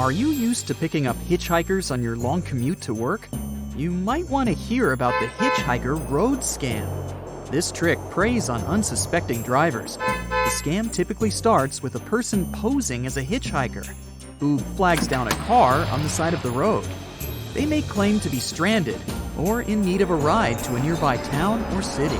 Are you used to picking up hitchhikers on your long commute to work? You might want to hear about the hitchhiker road scam. This trick preys on unsuspecting drivers. The scam typically starts with a person posing as a hitchhiker who flags down a car on the side of the road. They may claim to be stranded or in need of a ride to a nearby town or city.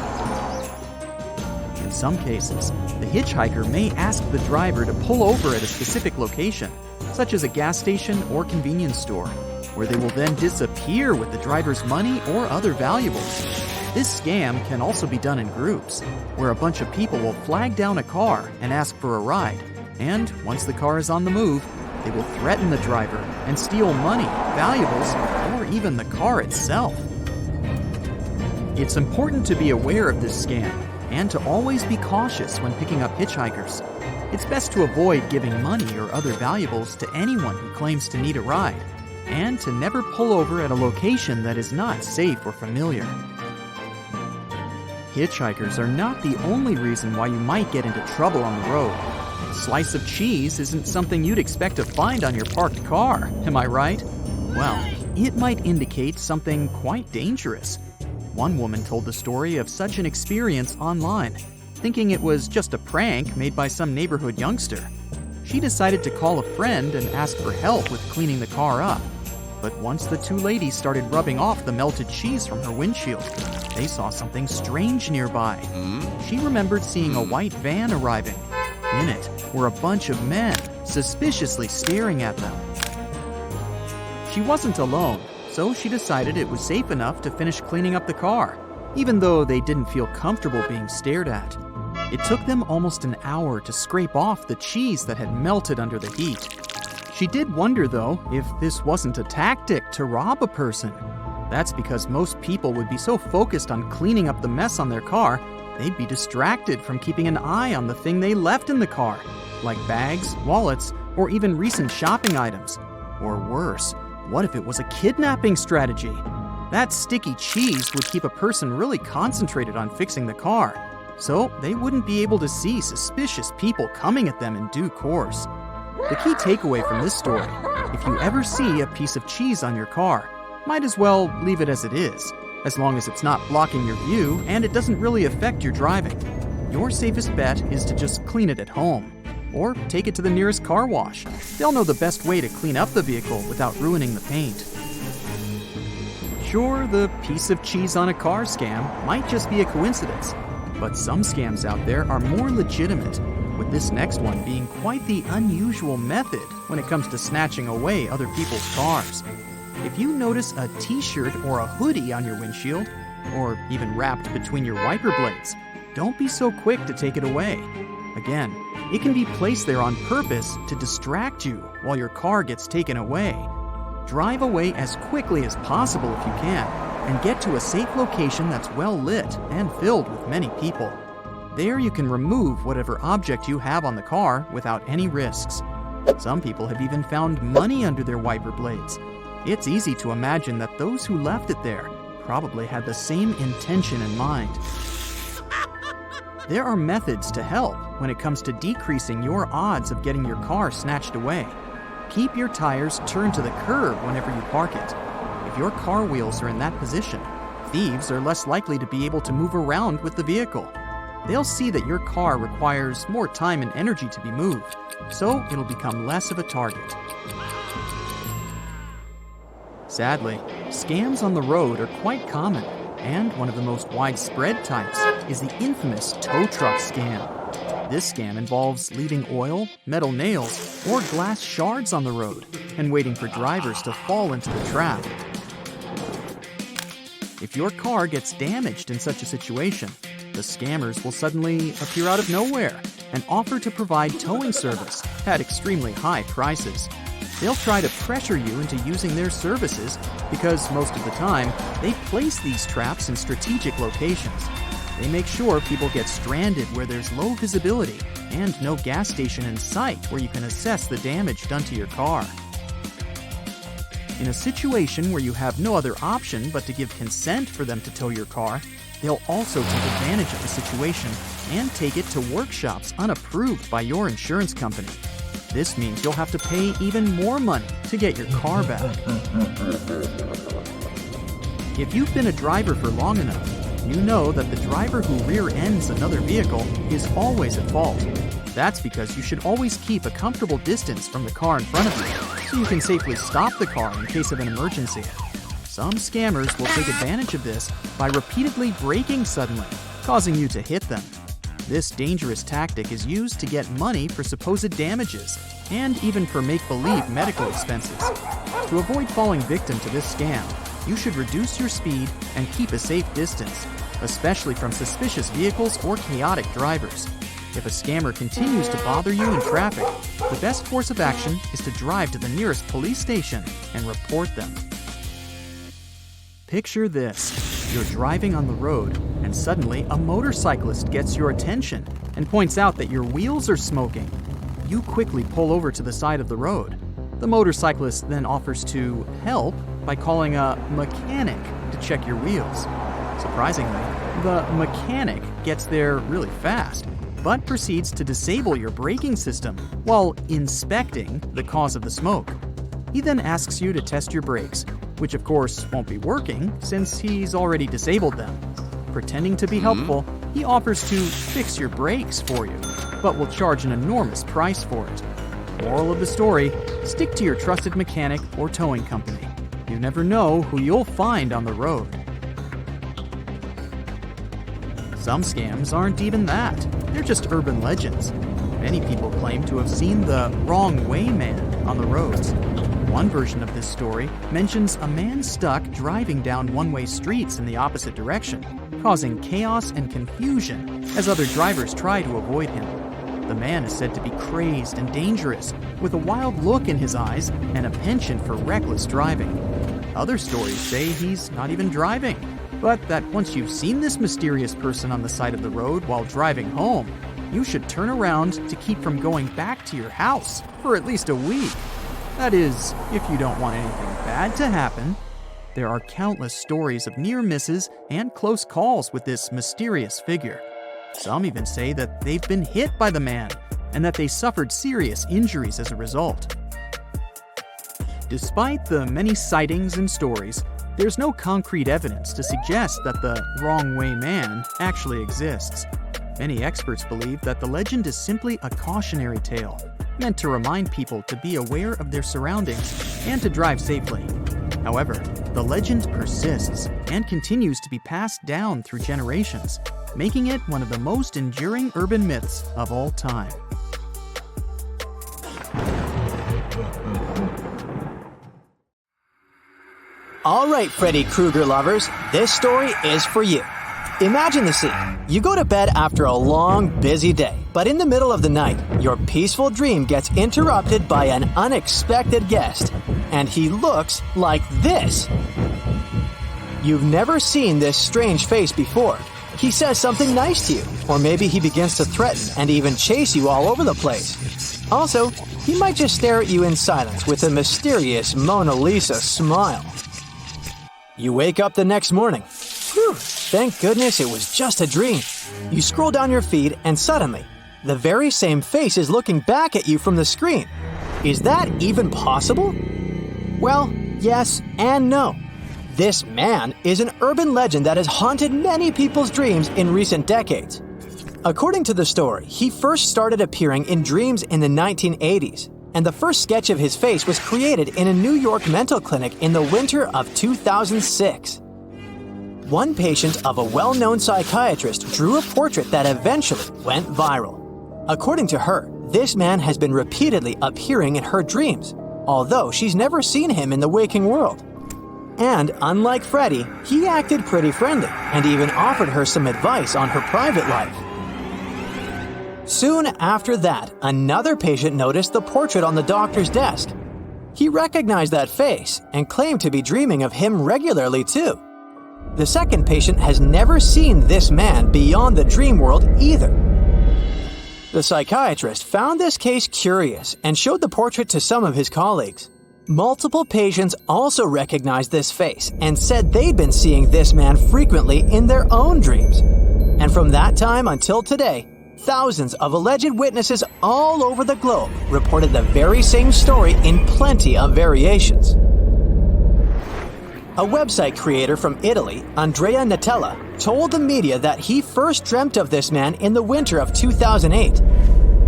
In some cases, the hitchhiker may ask the driver to pull over at a specific location, such as a gas station or convenience store, where they will then disappear with the driver's money or other valuables. This scam can also be done in groups, where a bunch of people will flag down a car and ask for a ride, and once the car is on the move, they will threaten the driver and steal money, valuables, or even the car itself. It's important to be aware of this scam and to always be cautious when picking up hitchhikers. It's best to avoid giving money or other valuables to anyone who claims to need a ride, and to never pull over at a location that is not safe or familiar. Hitchhikers are not the only reason why you might get into trouble on the road. A slice of cheese isn't something you'd expect to find on your parked car, am I right? Well, it might indicate something quite dangerous. One woman told the story of such an experience online, thinking it was just a prank made by some neighborhood youngster. She decided to call a friend and ask for help with cleaning the car up. But once the two ladies started rubbing off the melted cheese from her windshield, they saw something strange nearby. She remembered seeing a white van arriving. In it were a bunch of men, suspiciously staring at them. She wasn't alone, so she decided it was safe enough to finish cleaning up the car, even though they didn't feel comfortable being stared at. It took them almost an hour to scrape off the cheese that had melted under the heat. She did wonder, though, if this wasn't a tactic to rob a person. That's because most people would be so focused on cleaning up the mess on their car, they'd be distracted from keeping an eye on the thing they left in the car, like bags, wallets, or even recent shopping items. Or worse, what if it was a kidnapping strategy? That sticky cheese would keep a person really concentrated on fixing the car, so they wouldn't be able to see suspicious people coming at them in due course. The key takeaway from this story: if you ever see a piece of cheese on your car, might as well leave it as it is, as long as it's not blocking your view and it doesn't really affect your driving. Your safest bet is to just clean it at home, or take it to the nearest car wash. They'll know the best way to clean up the vehicle without ruining the paint. Sure, the piece of cheese on a car scam might just be a coincidence, but some scams out there are more legitimate, with this next one being quite the unusual method when it comes to snatching away other people's cars. If you notice a t-shirt or a hoodie on your windshield, or even wrapped between your wiper blades, don't be so quick to take it away. Again, it can be placed there on purpose to distract you while your car gets taken away. Drive away as quickly as possible if you can, and get to a safe location that's well lit and filled with many people. There you can remove whatever object you have on the car without any risks. Some people have even found money under their wiper blades. It's easy to imagine that those who left it there probably had the same intention in mind. There are methods to help when it comes to decreasing your odds of getting your car snatched away. Keep your tires turned to the curb whenever you park it. If your car wheels are in that position, thieves are less likely to be able to move around with the vehicle. They'll see that your car requires more time and energy to be moved, so it'll become less of a target. Sadly, scams on the road are quite common, and one of the most widespread types is the infamous tow truck scam. This scam involves leaving oil, metal nails, or glass shards on the road and waiting for drivers to fall into the trap. If your car gets damaged in such a situation, the scammers will suddenly appear out of nowhere and offer to provide towing service at extremely high prices. They'll try to pressure you into using their services because most of the time, they place these traps in strategic locations. They make sure people get stranded where there's low visibility and no gas station in sight where you can assess the damage done to your car. In a situation where you have no other option but to give consent for them to tow your car, they'll also take advantage of the situation and take it to workshops unapproved by your insurance company. This means you'll have to pay even more money to get your car back. If you've been a driver for long enough, you know that the driver who rear-ends another vehicle is always at fault. That's because you should always keep a comfortable distance from the car in front of you, so you can safely stop the car in case of an emergency. Some scammers will take advantage of this by repeatedly braking suddenly, causing you to hit them. This dangerous tactic is used to get money for supposed damages, and even for make-believe medical expenses. To avoid falling victim to this scam, you should reduce your speed and keep a safe distance, especially from suspicious vehicles or chaotic drivers. If a scammer continues to bother you in traffic, the best course of action is to drive to the nearest police station and report them. Picture this. You're driving on the road, and suddenly a motorcyclist gets your attention and points out that your wheels are smoking. You quickly pull over to the side of the road. The motorcyclist then offers to help by calling a mechanic to check your wheels. Surprisingly, the mechanic gets there really fast, but proceeds to disable your braking system while inspecting the cause of the smoke. He then asks you to test your brakes, which of course won't be working since he's already disabled them. Pretending to be helpful, he offers to fix your brakes for you, but will charge an enormous price for it. Moral of the story, stick to your trusted mechanic or towing company. You never know who you'll find on the road. Some scams aren't even that. They're just urban legends. Many people claim to have seen the wrong way man on the roads. One version of this story mentions a man stuck driving down one-way streets in the opposite direction, causing chaos and confusion as other drivers try to avoid him. The man is said to be crazed and dangerous, with a wild look in his eyes and a penchant for reckless driving. Other stories say he's not even driving, but that once you've seen this mysterious person on the side of the road while driving home, you should turn around to keep from going back to your house for at least a week. That is, if you don't want anything bad to happen. There are countless stories of near misses and close calls with this mysterious figure. Some even say that they've been hit by the man and that they suffered serious injuries as a result. Despite the many sightings and stories, there's no concrete evidence to suggest that the wrong way man actually exists. Many experts believe that the legend is simply a cautionary tale, meant to remind people to be aware of their surroundings and to drive safely. However, the legend persists and continues to be passed down through generations, making it one of the most enduring urban myths of all time. All right, Freddy Krueger lovers, this story is for you. Imagine the scene. You go to bed after a long, busy day, but in the middle of the night, your peaceful dream gets interrupted by an unexpected guest, and he looks like this. You've never seen this strange face before. He says something nice to you, or maybe he begins to threaten and even chase you all over the place. Also, he might just stare at you in silence with a mysterious Mona Lisa smile. You wake up the next morning. Phew, thank goodness it was just a dream. You scroll down your feed and suddenly, the very same face is looking back at you from the screen. Is that even possible? Well, yes and no. This man is an urban legend that has haunted many people's dreams in recent decades. According to the story, he first started appearing in dreams in the 1980s, and the first sketch of his face was created in a New York mental clinic in the winter of 2006. One patient of a well-known psychiatrist drew a portrait that eventually went viral. According to her, this man has been repeatedly appearing in her dreams, although she's never seen him in the waking world. And unlike Freddy, he acted pretty friendly and even offered her some advice on her private life. Soon after that, another patient noticed the portrait on the doctor's desk. He recognized that face and claimed to be dreaming of him regularly too. The second patient has never seen this man beyond the dream world either. The psychiatrist found this case curious and showed the portrait to some of his colleagues. Multiple patients also recognized this face and said they'd been seeing this man frequently in their own dreams. And from that time until today, thousands of alleged witnesses all over the globe reported the very same story in plenty of variations. A website creator from Italy, Andrea Natella, told the media that he first dreamt of this man in the winter of 2008.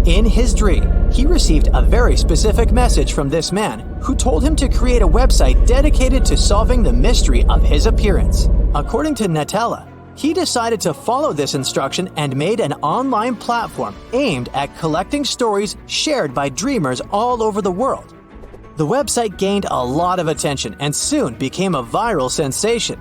In his dream, he received a very specific message from this man who told him to create a website dedicated to solving the mystery of his appearance. According to Natella, he decided to follow this instruction and made an online platform aimed at collecting stories shared by dreamers all over the world. The website gained a lot of attention and soon became a viral sensation.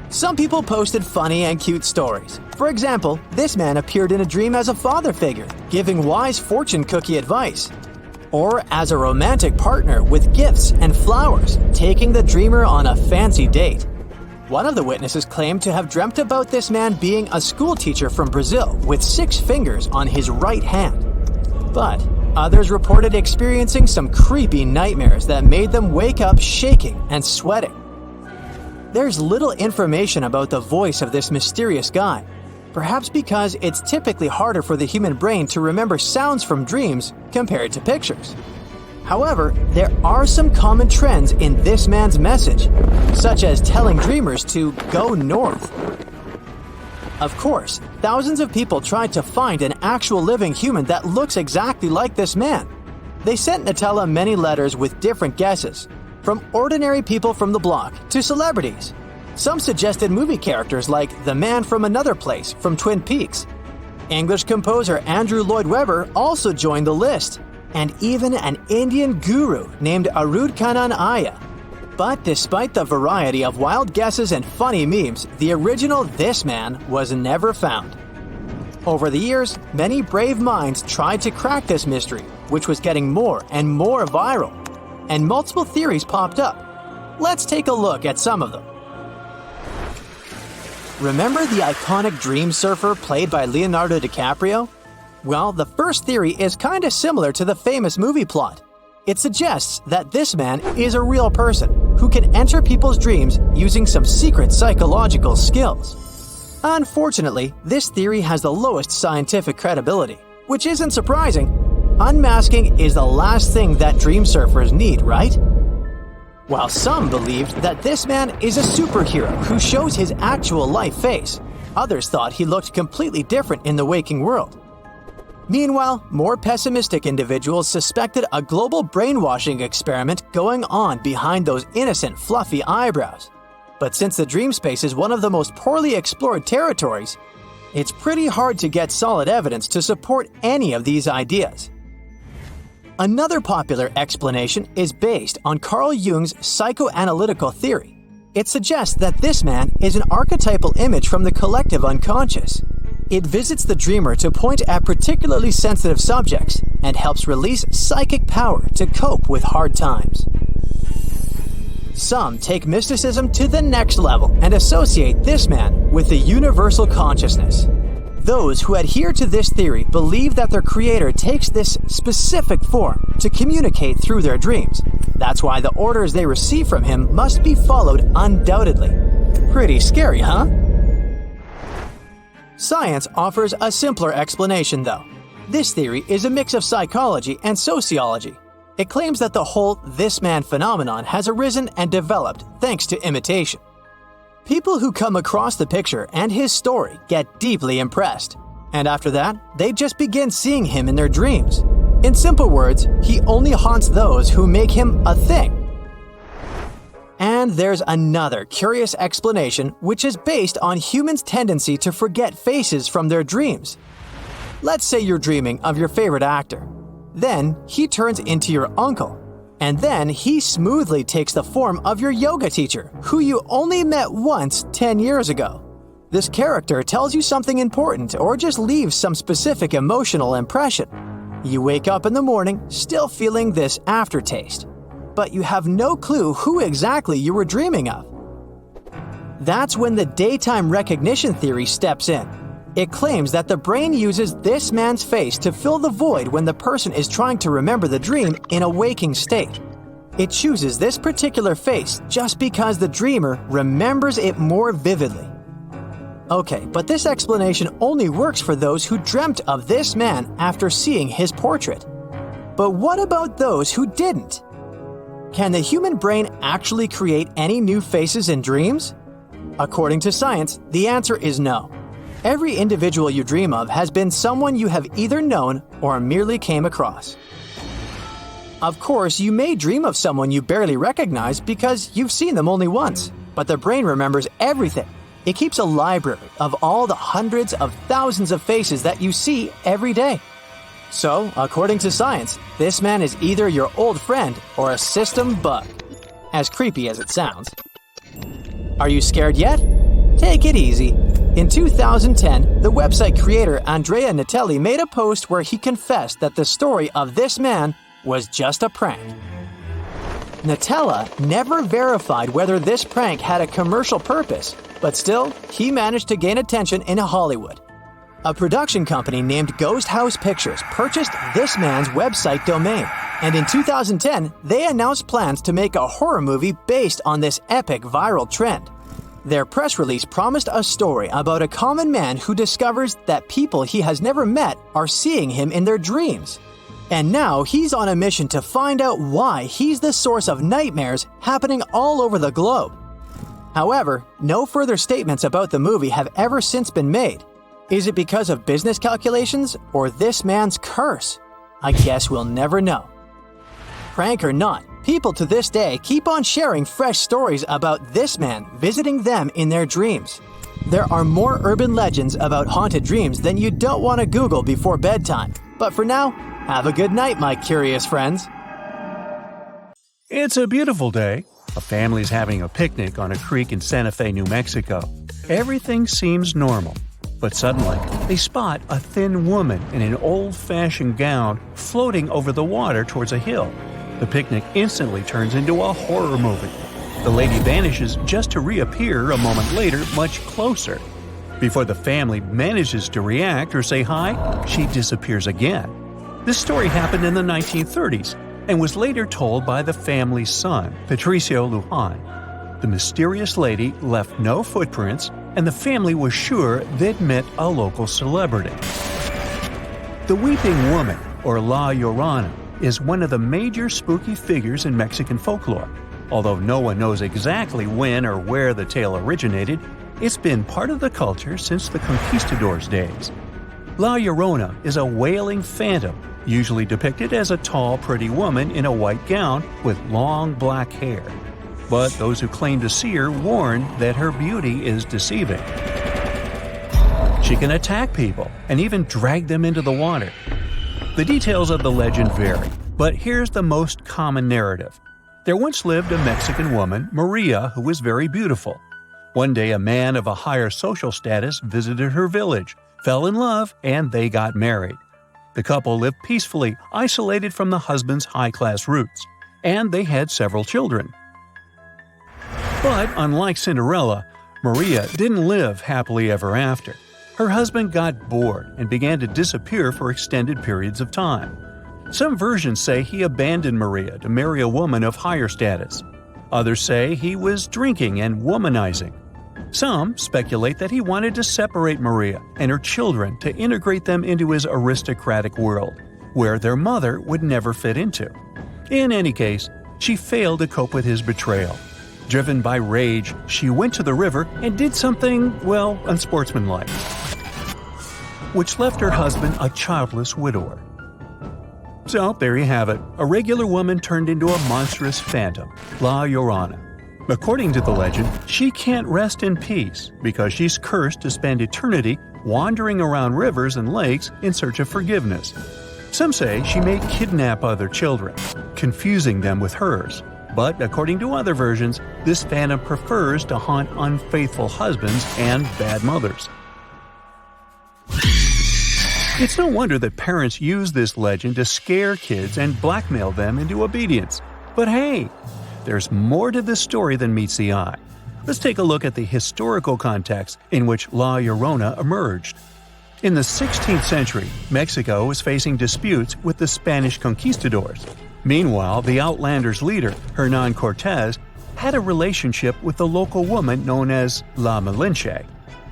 Some people posted funny and cute stories. For example, this man appeared in a dream as a father figure, giving wise fortune cookie advice. Or as a romantic partner with gifts and flowers, taking the dreamer on a fancy date. One of the witnesses claimed to have dreamt about this man being a school teacher from Brazil with 6 fingers on his right hand. But others reported experiencing some creepy nightmares that made them wake up shaking and sweating. There's little information about the voice of this mysterious guy, perhaps because it's typically harder for the human brain to remember sounds from dreams compared to pictures. However, there are some common trends in this man's message, such as telling dreamers to go north. Of course, thousands of people tried to find an actual living human that looks exactly like this man. They sent Natella many letters with different guesses, from ordinary people from the block to celebrities. Some suggested movie characters like the man from Another Place from Twin Peaks. English composer Andrew Lloyd Webber also joined the list, and even an Indian guru named Arud Kanan Aya. But despite the variety of wild guesses and funny memes, the original This Man was never found. Over the years, many brave minds tried to crack this mystery, which was getting more and more viral, and multiple theories popped up. Let's take a look at some of them. Remember the iconic dream surfer played by Leonardo DiCaprio? Well, the first theory is kinda similar to the famous movie plot. It suggests that this man is a real person who can enter people's dreams using some secret psychological skills. Unfortunately, this theory has the lowest scientific credibility, which isn't surprising. Unmasking is the last thing that dream surfers need, right? While some believed that this man is a superhero who shows his actual life face, others thought he looked completely different in the waking world. Meanwhile, more pessimistic individuals suspected a global brainwashing experiment going on behind those innocent, fluffy eyebrows. But since the dream space is one of the most poorly explored territories, it's pretty hard to get solid evidence to support any of these ideas. Another popular explanation is based on Carl Jung's psychoanalytical theory. It suggests that this man is an archetypal image from the collective unconscious. It visits the dreamer to point at particularly sensitive subjects and helps release psychic power to cope with hard times. Some take mysticism to the next level and associate this man with the universal consciousness. Those who adhere to this theory believe that their creator takes this specific form to communicate through their dreams. That's why the orders they receive from him must be followed undoubtedly. Pretty scary, huh? Science offers a simpler explanation, though. This theory is a mix of psychology and sociology. It claims that the whole "this man" phenomenon has arisen and developed thanks to imitation. People who come across the picture and his story get deeply impressed, and after that, they just begin seeing him in their dreams. In simple words, he only haunts those who make him a thing. And there's another curious explanation which is based on humans' tendency to forget faces from their dreams. Let's say you're dreaming of your favorite actor. Then he turns into your uncle. And then he smoothly takes the form of your yoga teacher, who you only met once 10 years ago. This character tells you something important or just leaves some specific emotional impression. You wake up in the morning still feeling this aftertaste, but you have no clue who exactly you were dreaming of. That's when the daytime recognition theory steps in. It claims that the brain uses this man's face to fill the void when the person is trying to remember the dream in a waking state. It chooses this particular face just because the dreamer remembers it more vividly. Okay, but this explanation only works for those who dreamt of this man after seeing his portrait. But what about those who didn't? Can the human brain actually create any new faces in dreams? According to science, the answer is no. Every individual you dream of has been someone you have either known or merely came across. Of course, you may dream of someone you barely recognize because you've seen them only once, but the brain remembers everything. It keeps a library of all the hundreds of thousands of faces that you see every day. So, according to science, this man is either your old friend or a system bug. As creepy as it sounds. Are you scared yet? Take it easy. In 2010, the website creator Andrea Natelli made a post where he confessed that the story of this man was just a prank. Nutella never verified whether this prank had a commercial purpose, but still, he managed to gain attention in Hollywood. A production company named Ghost House Pictures purchased this man's website domain, and in 2010, they announced plans to make a horror movie based on this epic viral trend. Their press release promised a story about a common man who discovers that people he has never met are seeing him in their dreams. And now he's on a mission to find out why he's the source of nightmares happening all over the globe. However, no further statements about the movie have ever since been made. Is it because of business calculations or this man's curse? I guess we'll never know. Prank or not, people to this day keep on sharing fresh stories about this man visiting them in their dreams. There are more urban legends about haunted dreams than you don't want to Google before bedtime. But for now, have a good night, my curious friends. It's a beautiful day. A family's having a picnic on a creek in Santa Fe, New Mexico. Everything seems normal. But suddenly, they spot a thin woman in an old-fashioned gown floating over the water towards a hill. The picnic instantly turns into a horror movie. The lady vanishes just to reappear a moment later much closer. Before the family manages to react or say hi, she disappears again. This story happened in the 1930s and was later told by the family's son, Patricio Lujan. The mysterious lady left no footprints, and the family was sure they'd met a local celebrity. The Weeping Woman, or La Llorona, is one of the major spooky figures in Mexican folklore. Although no one knows exactly when or where the tale originated, it's been part of the culture since the conquistadors' days. La Llorona is a wailing phantom, usually depicted as a tall, pretty woman in a white gown with long black hair. But those who claim to see her warn that her beauty is deceiving. She can attack people and even drag them into the water. The details of the legend vary, but here's the most common narrative. There once lived a Mexican woman, Maria, who was very beautiful. One day, a man of a higher social status visited her village, fell in love, and they got married. The couple lived peacefully, isolated from the husband's high-class roots, and they had several children. But unlike Cinderella, Maria didn't live happily ever after. Her husband got bored and began to disappear for extended periods of time. Some versions say he abandoned Maria to marry a woman of higher status. Others say he was drinking and womanizing. Some speculate that he wanted to separate Maria and her children to integrate them into his aristocratic world, where their mother would never fit into. In any case, she failed to cope with his betrayal. Driven by rage, she went to the river and did something, well, unsportsmanlike, which left her husband a childless widower. So, there you have it. A regular woman turned into a monstrous phantom, La Llorona. According to the legend, she can't rest in peace because she's cursed to spend eternity wandering around rivers and lakes in search of forgiveness. Some say she may kidnap other children, confusing them with hers. But according to other versions, this phantom prefers to haunt unfaithful husbands and bad mothers. It's no wonder that parents use this legend to scare kids and blackmail them into obedience. But hey, there's more to this story than meets the eye. Let's take a look at the historical context in which La Llorona emerged. In the 16th century, Mexico was facing disputes with the Spanish conquistadors. Meanwhile, the Outlanders' leader, Hernán Cortés, had a relationship with the local woman known as La Malinche.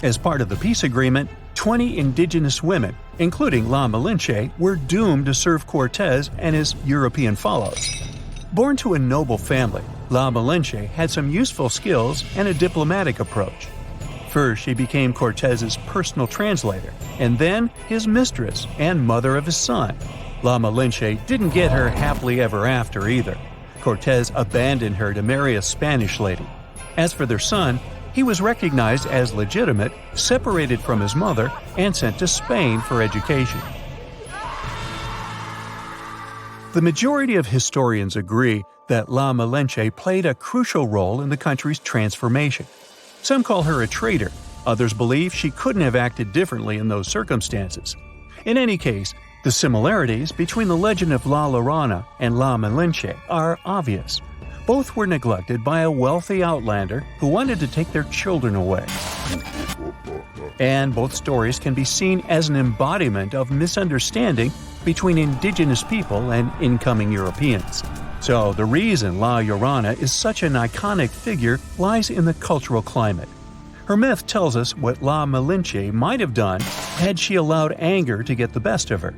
As part of the peace agreement, 20 indigenous women, including La Malinche, were doomed to serve Cortez and his European follows. Born to a noble family, La Malinche had some useful skills and a diplomatic approach. First, she became Cortez's personal translator, and then his mistress and mother of his son. La Malinche didn't get her happily ever after either. Cortez abandoned her to marry a Spanish lady. As for their son, he was recognized as legitimate, separated from his mother, and sent to Spain for education. The majority of historians agree that La Malinche played a crucial role in the country's transformation. Some call her a traitor, others believe she couldn't have acted differently in those circumstances. In any case, the similarities between the legend of La Llorona and La Malinche are obvious. Both were neglected by a wealthy outlander who wanted to take their children away. And both stories can be seen as an embodiment of misunderstanding between indigenous people and incoming Europeans. So the reason La Llorona is such an iconic figure lies in the cultural climate. Her myth tells us what La Malinche might have done had she allowed anger to get the best of her.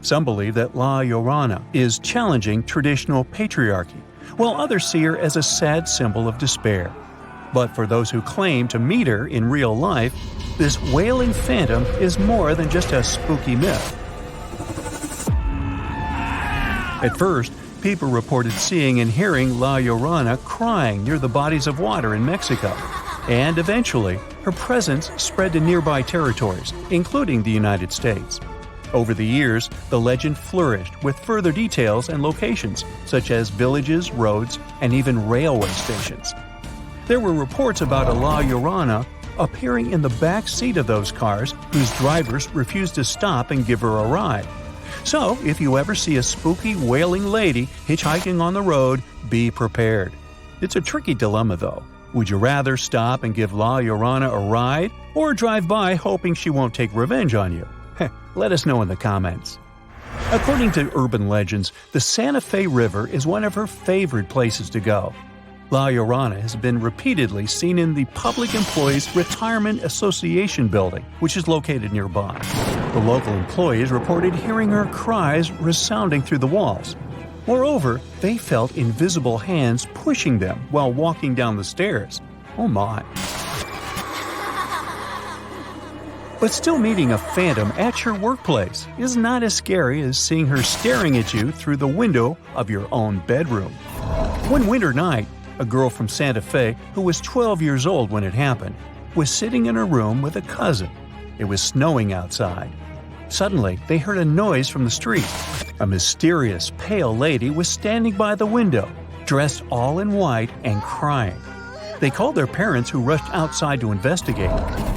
Some believe that La Llorona is challenging traditional patriarchy, while others see her as a sad symbol of despair. But for those who claim to meet her in real life, this wailing phantom is more than just a spooky myth. At first, people reported seeing and hearing La Llorona crying near the bodies of water in Mexico, and eventually, her presence spread to nearby territories, including the United States. Over the years, the legend flourished with further details and locations, such as villages, roads, and even railway stations. There were reports about a La Llorona appearing in the back seat of those cars whose drivers refused to stop and give her a ride. So, if you ever see a spooky, wailing lady hitchhiking on the road, be prepared. It's a tricky dilemma, though. Would you rather stop and give La Llorona a ride, or drive by hoping she won't take revenge on you? Let us know in the comments. According to urban legends, the Santa Fe River is one of her favorite places to go. La Llorona has been repeatedly seen in the Public Employees Retirement Association building, which is located nearby. The local employees reported hearing her cries resounding through the walls. Moreover, they felt invisible hands pushing them while walking down the stairs. Oh my. But still meeting a phantom at your workplace is not as scary as seeing her staring at you through the window of your own bedroom. One winter night, a girl from Santa Fe, who was 12 years old when it happened, was sitting in her room with a cousin. It was snowing outside. Suddenly, they heard a noise from the street. A mysterious, pale lady was standing by the window, dressed all in white and crying. They called their parents, who rushed outside to investigate,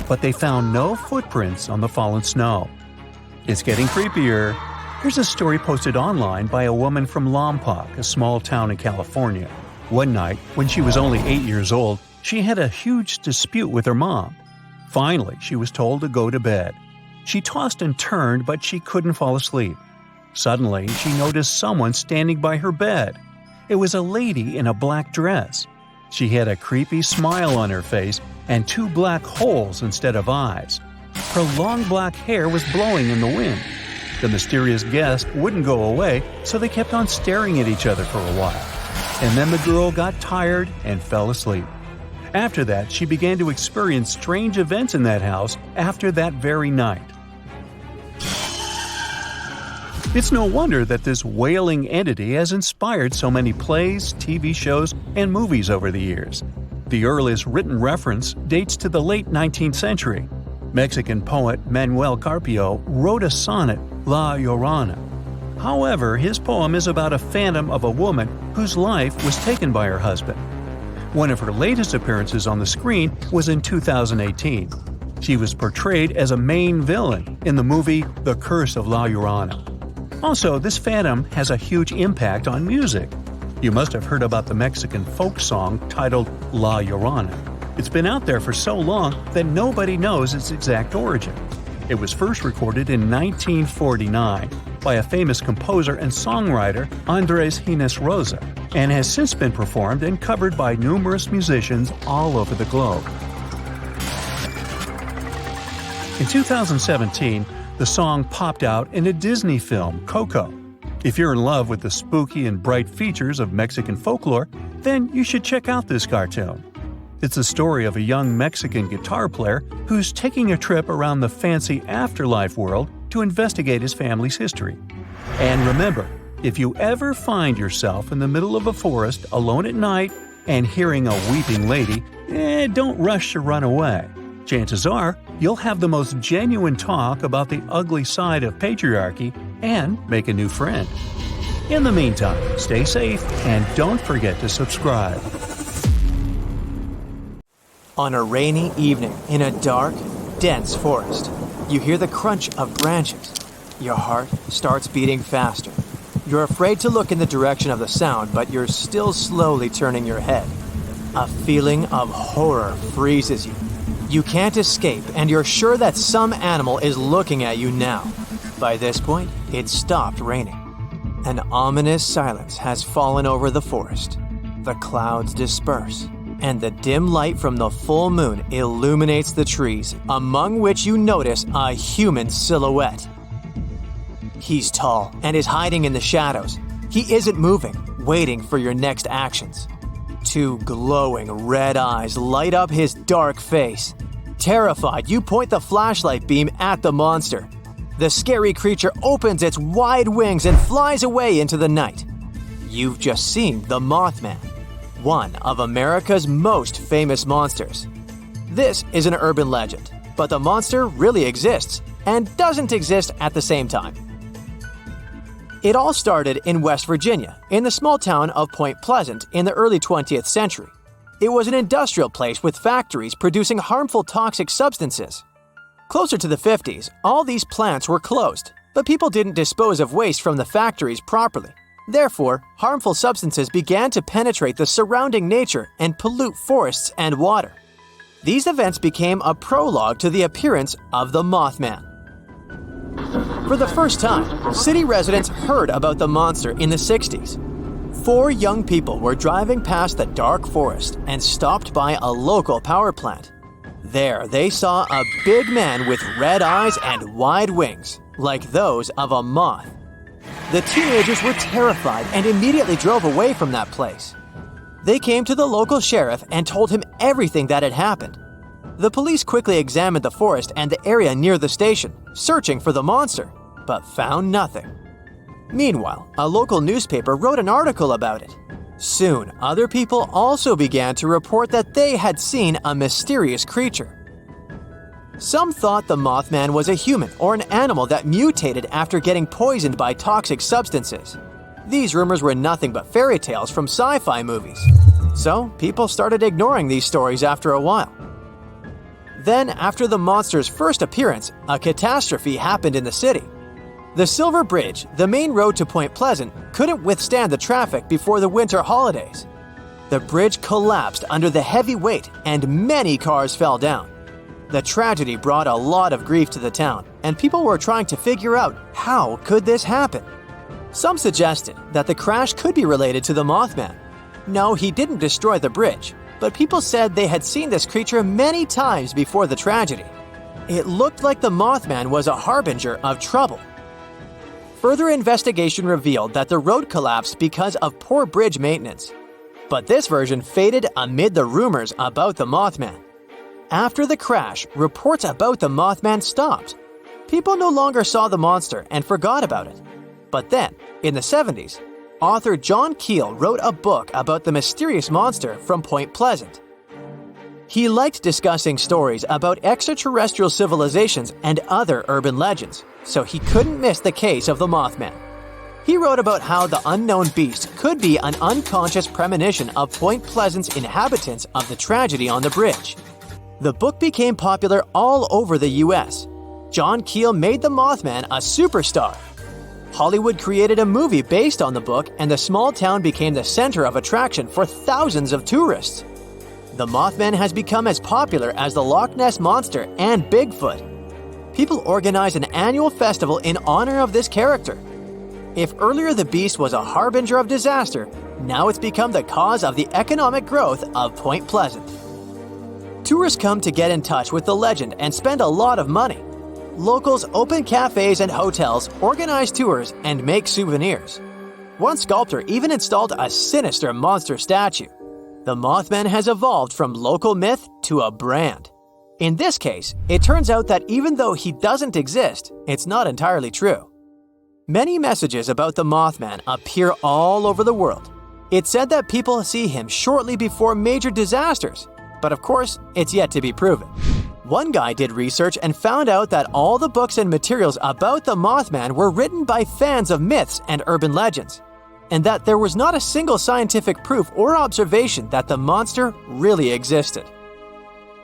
but they found no footprints on the fallen snow. It's getting creepier. Here's a story posted online by a woman from Lompoc, a small town in California. One night, when she was only 8 years old, she had a huge dispute with her mom. Finally, she was told to go to bed. She tossed and turned, but she couldn't fall asleep. Suddenly, she noticed someone standing by her bed. It was a lady in a black dress. She had a creepy smile on her face and 2 black holes instead of eyes. Her long black hair was blowing in the wind. The mysterious guest wouldn't go away, so they kept on staring at each other for a while. And then the girl got tired and fell asleep. After that, she began to experience strange events in that house after that very night. It's no wonder that this wailing entity has inspired so many plays, TV shows, and movies over the years. The earliest written reference dates to the late 19th century. Mexican poet Manuel Carpio wrote a sonnet, La Llorona. However, his poem is about a phantom of a woman whose life was taken by her husband. One of her latest appearances on the screen was in 2018. She was portrayed as a main villain in the movie The Curse of La Llorona. Also, this phantom has a huge impact on music. You must have heard about the Mexican folk song titled La Llorona. It's been out there for so long that nobody knows its exact origin. It was first recorded in 1949 by a famous composer and songwriter, Andres Gines Rosa, and has since been performed and covered by numerous musicians all over the globe. In 2017, the song popped out in a Disney film, Coco. If you're in love with the spooky and bright features of Mexican folklore, then you should check out this cartoon. It's the story of a young Mexican guitar player who's taking a trip around the fancy afterlife world to investigate his family's history. And remember, if you ever find yourself in the middle of a forest alone at night and hearing a weeping lady, don't rush to run away. Chances are, you'll have the most genuine talk about the ugly side of patriarchy and make a new friend. In the meantime, stay safe and don't forget to subscribe. On a rainy evening in a dark, dense forest, you hear the crunch of branches. Your heart starts beating faster. You're afraid to look in the direction of the sound, but you're still slowly turning your head. A feeling of horror freezes you. You can't escape, and you're sure that some animal is looking at you now. By this point, it stopped raining. An ominous silence has fallen over the forest. The clouds disperse, and the dim light from the full moon illuminates the trees, among which you notice a human silhouette. He's tall and is hiding in the shadows. He isn't moving, waiting for your next actions. Two glowing red eyes light up his dark face. Terrified, you point the flashlight beam at the monster. The scary creature opens its wide wings and flies away into the night. You've just seen the Mothman, one of America's most famous monsters. This is an urban legend, but the monster really exists and doesn't exist at the same time. It all started in West Virginia, in the small town of Point Pleasant in the early 20th century. It was an industrial place with factories producing harmful toxic substances. Closer to the 50s, all these plants were closed, but people didn't dispose of waste from the factories properly. Therefore, harmful substances began to penetrate the surrounding nature and pollute forests and water. These events became a prologue to the appearance of the Mothman. For the first time, city residents heard about the monster in the 60s. 4 young people were driving past the dark forest and stopped by a local power plant. There, they saw a big man with red eyes and wide wings, like those of a moth. The teenagers were terrified and immediately drove away from that place. They came to the local sheriff and told him everything that had happened. The police quickly examined the forest and the area near the station, searching for the monster, but found nothing. Meanwhile, a local newspaper wrote an article about it. Soon, other people also began to report that they had seen a mysterious creature. Some thought the Mothman was a human or an animal that mutated after getting poisoned by toxic substances. These rumors were nothing but fairy tales from sci-fi movies. So, people started ignoring these stories after a while. Then, after the monster's first appearance, a catastrophe happened in the city. The Silver Bridge, the main road to Point Pleasant, couldn't withstand the traffic before the winter holidays. The bridge collapsed under the heavy weight and many cars fell down. The tragedy brought a lot of grief to the town, and people were trying to figure out how could this happen. Some suggested that the crash could be related to the Mothman. No, he didn't destroy the bridge, but people said they had seen this creature many times before the tragedy. It looked like the Mothman was a harbinger of trouble. Further investigation revealed that the road collapsed because of poor bridge maintenance. But this version faded amid the rumors about the Mothman. After the crash, reports about the Mothman stopped. People no longer saw the monster and forgot about it. But then, in the 70s, author John Keel wrote a book about the mysterious monster from Point Pleasant. He liked discussing stories about extraterrestrial civilizations and other urban legends, so he couldn't miss the case of the Mothman. He wrote about how the unknown beast could be an unconscious premonition of Point Pleasant's inhabitants of the tragedy on the bridge. The book became popular all over the US. John Keel made the Mothman a superstar. Hollywood created a movie based on the book, and the small town became the center of attraction for thousands of tourists. The Mothman has become as popular as the Loch Ness Monster and Bigfoot. People organize an annual festival in honor of this character. If earlier the beast was a harbinger of disaster, now it's become the cause of the economic growth of Point Pleasant. Tourists come to get in touch with the legend and spend a lot of money. Locals open cafes and hotels, organize tours, and make souvenirs. One sculptor even installed a sinister monster statue. The Mothman has evolved from local myth to a brand. In this case, it turns out that even though he doesn't exist, it's not entirely true. Many messages about the Mothman appear all over the world. It's said that people see him shortly before major disasters, but of course, it's yet to be proven. One guy did research and found out that all the books and materials about the Mothman were written by fans of myths and urban legends, and that there was not a single scientific proof or observation that the monster really existed.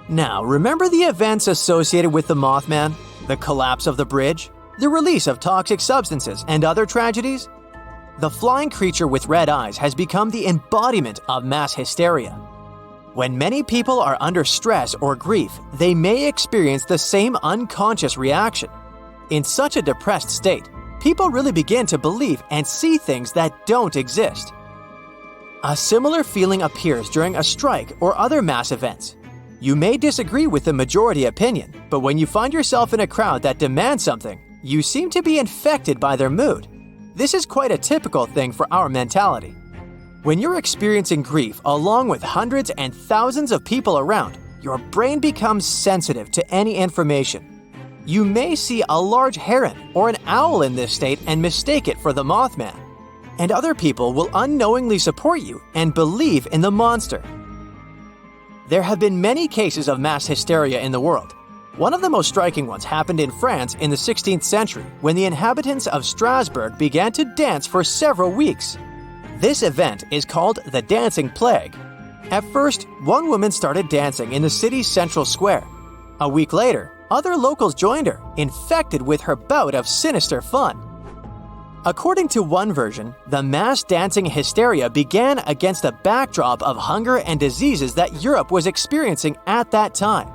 Now, remember the events associated with the Mothman? The collapse of the bridge? The release of toxic substances and other tragedies? The flying creature with red eyes has become the embodiment of mass hysteria. When many people are under stress or grief, they may experience the same unconscious reaction. In such a depressed state, people really begin to believe and see things that don't exist. A similar feeling appears during a strike or other mass events. You may disagree with the majority opinion, but when you find yourself in a crowd that demands something, you seem to be infected by their mood. This is quite a typical thing for our mentality. When you're experiencing grief along with hundreds and thousands of people around, your brain becomes sensitive to any information. You may see a large heron or an owl in this state and mistake it for the Mothman. And other people will unknowingly support you and believe in the monster. There have been many cases of mass hysteria in the world. One of the most striking ones happened in France in the 16th century when the inhabitants of Strasbourg began to dance for several weeks. This event is called the Dancing Plague. At first, one woman started dancing in the city's central square. A week later, other locals joined her, infected with her bout of sinister fun. According to one version, the mass dancing hysteria began against a backdrop of hunger and diseases that Europe was experiencing at that time.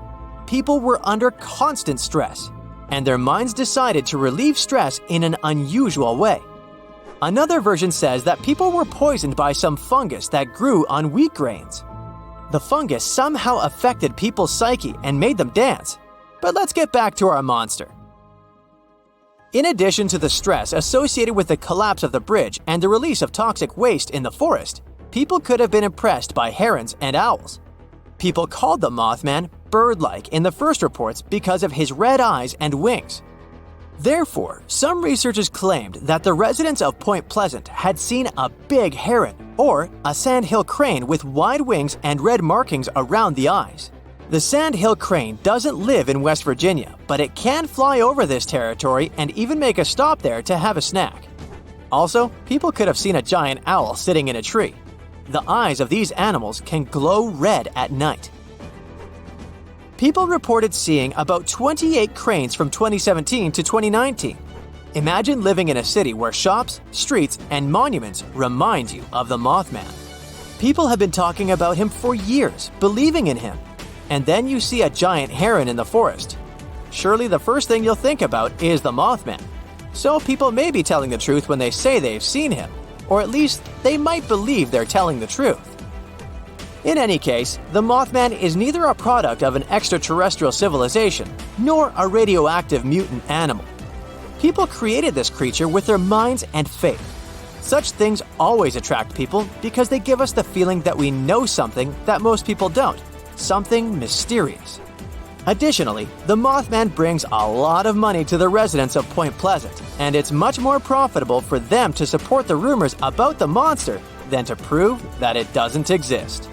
People were under constant stress, and their minds decided to relieve stress in an unusual way. Another version says that people were poisoned by some fungus that grew on wheat grains. The fungus somehow affected people's psyche and made them dance. But let's get back to our monster. In addition to the stress associated with the collapse of the bridge and the release of toxic waste in the forest, people could have been impressed by herons and owls. People called the Mothman bird-like in the first reports because of his red eyes and wings. Therefore, some researchers claimed that the residents of Point Pleasant had seen a big heron or a sandhill crane with wide wings and red markings around the eyes. The sandhill crane doesn't live in West Virginia, but it can fly over this territory and even make a stop there to have a snack. Also, people could have seen a giant owl sitting in a tree. The eyes of these animals can glow red at night. People reported seeing about 28 cranes from 2017 to 2019. Imagine living in a city where shops, streets, and monuments remind you of the Mothman. People have been talking about him for years, believing in him. And then you see a giant heron in the forest. Surely the first thing you'll think about is the Mothman. So people may be telling the truth when they say they've seen him, or at least they might believe they're telling the truth. In any case, the Mothman is neither a product of an extraterrestrial civilization, nor a radioactive mutant animal. People created this creature with their minds and faith. Such things always attract people because they give us the feeling that we know something that most people don't, something mysterious. Additionally, the Mothman brings a lot of money to the residents of Point Pleasant, and it's much more profitable for them to support the rumors about the monster than to prove that it doesn't exist.